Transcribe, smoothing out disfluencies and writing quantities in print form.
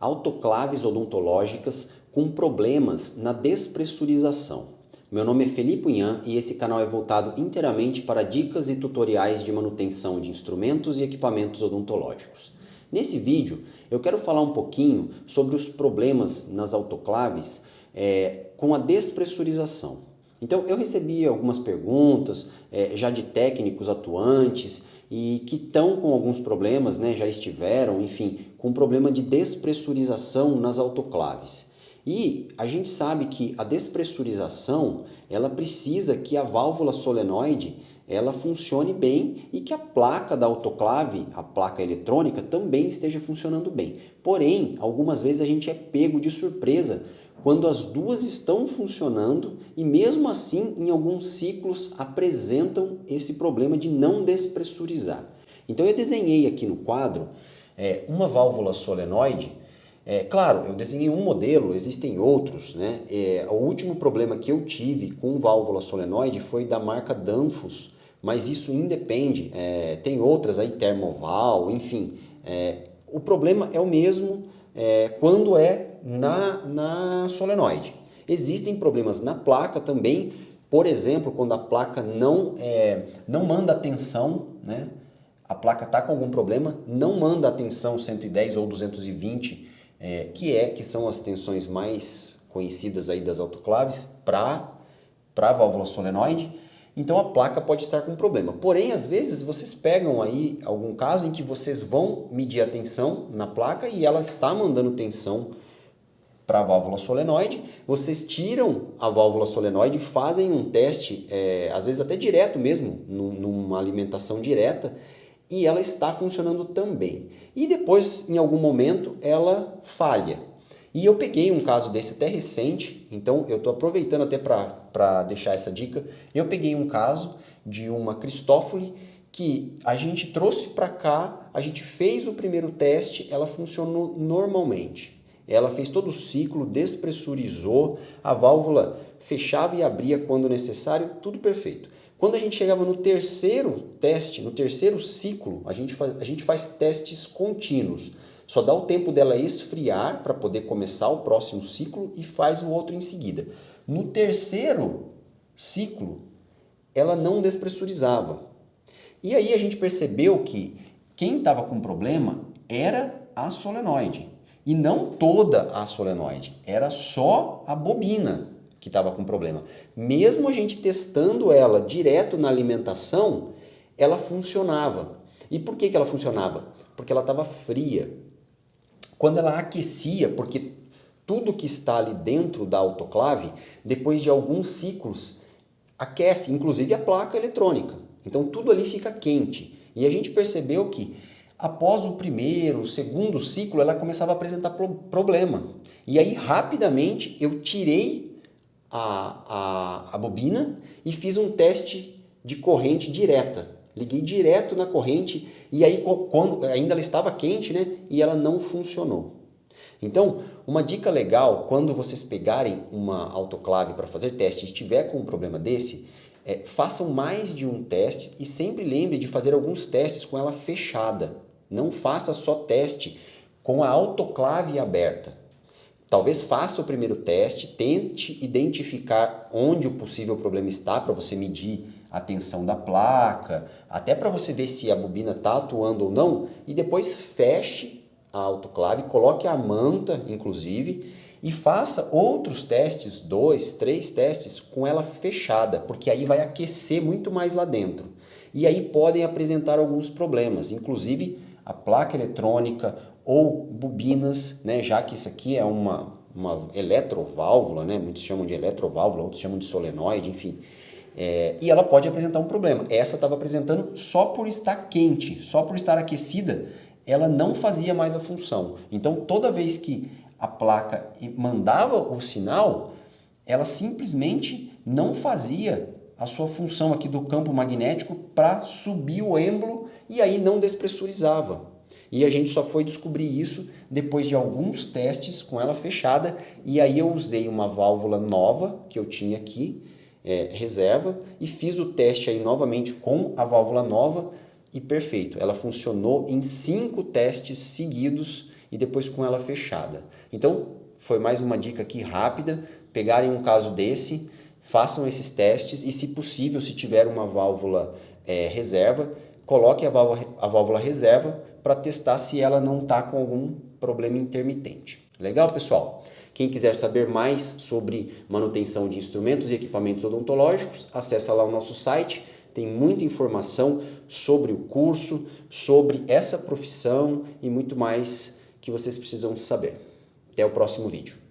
autoclaves odontológicas com problemas na despressurização. Meu nome é Felipe Unhan e esse canal é voltado inteiramente para dicas e tutoriais de manutenção de instrumentos e equipamentos odontológicos. Nesse vídeo eu quero falar um pouquinho sobre os problemas nas autoclaves com a despressurização. Então eu recebi algumas perguntas já de técnicos atuantes e que estão com alguns problemas, já estiveram, enfim, com problema de despressurização nas autoclaves. E a gente sabe que a despressurização, ela precisa que a válvula solenoide, ela funcione bem e que a placa da autoclave, a placa eletrônica, também esteja funcionando bem. Porém, algumas vezes a gente é pego de surpresa quando as duas estão funcionando e mesmo assim, em alguns ciclos, apresentam esse problema de não despressurizar. Então eu desenhei aqui no quadro uma válvula solenoide. Claro, eu desenhei um modelo, existem outros, né? O último problema que eu tive com válvula solenoide foi da marca Danfoss, mas isso independe, tem outras aí, Thermoval, enfim. O problema é o mesmo quando é na solenoide. Existem problemas na placa também, por exemplo, quando a placa não manda atenção, né? A placa está com algum problema, não manda atenção 110 ou 220, que são as tensões mais conhecidas aí das autoclaves para a válvula solenoide. Então a placa pode estar com problema. Porém, às vezes vocês pegam aí algum caso em que vocês vão medir a tensão na placa e ela está mandando tensão para a válvula solenoide, vocês tiram a válvula solenoide, fazem um teste, às vezes até direto mesmo, numa alimentação direta, e ela está funcionando também. E depois, em algum momento, ela falha. E eu peguei um caso desse até recente, então eu estou aproveitando até para deixar essa dica. Eu peguei um caso de uma Cristófoli que a gente trouxe para cá, a gente fez o primeiro teste, ela funcionou normalmente. Ela fez todo o ciclo, despressurizou, a válvula fechava e abria quando necessário, tudo perfeito. Quando a gente chegava no terceiro teste, no terceiro ciclo, a gente faz testes contínuos. Só dá o tempo dela esfriar para poder começar o próximo ciclo e faz o outro em seguida. No terceiro ciclo, ela não despressurizava. E aí a gente percebeu que quem estava com problema era a solenoide. E não toda a solenoide, era só a bobina que estava com problema. Mesmo a gente testando ela direto na alimentação, ela funcionava. E por que ela funcionava? Porque ela estava fria. Quando ela aquecia, porque tudo que está ali dentro da autoclave, depois de alguns ciclos, aquece, inclusive a placa eletrônica. Então tudo ali fica quente. E a gente percebeu que após o primeiro, o segundo ciclo, ela começava a apresentar problema. E aí, rapidamente, eu tirei a bobina e fiz um teste de corrente direta. Liguei direto na corrente e aí, quando ainda ela estava quente, né? E ela não funcionou. Então, uma dica legal, quando vocês pegarem uma autoclave para fazer teste e estiver com um problema desse, façam mais de um teste e sempre lembre de fazer alguns testes com ela fechada. Não faça só teste com a autoclave aberta. Talvez faça o primeiro teste, tente identificar onde o possível problema está para você medir a tensão da placa, até para você ver se a bobina está atuando ou não, e depois feche a autoclave, coloque a manta, inclusive, e faça outros testes, 2, 3 testes com ela fechada, porque aí vai aquecer muito mais lá dentro. E aí podem apresentar alguns problemas, inclusive a placa eletrônica ou bobinas, né, já que isso aqui é uma eletroválvula, né, muitos chamam de eletroválvula, outros chamam de solenoide, enfim. E ela pode apresentar um problema. Essa estava apresentando só por estar quente, só por estar aquecida, ela não fazia mais a função. Então, toda vez que a placa mandava o sinal, ela simplesmente não fazia a sua função aqui do campo magnético para subir o êmbolo e aí não despressurizava. E a gente só foi descobrir isso depois de alguns testes com ela fechada e aí eu usei uma válvula nova que eu tinha aqui, reserva, e fiz o teste aí novamente com a válvula nova e perfeito. Ela funcionou em 5 testes seguidos e depois com ela fechada. Então, foi mais uma dica aqui rápida, pegarem um caso desse, façam esses testes e, se possível, se tiver uma válvula reserva, coloque a válvula reserva para testar se ela não está com algum problema intermitente. Legal, pessoal? Quem quiser saber mais sobre manutenção de instrumentos e equipamentos odontológicos, acessa lá o nosso site. Tem muita informação sobre o curso, sobre essa profissão e muito mais que vocês precisam saber. Até o próximo vídeo.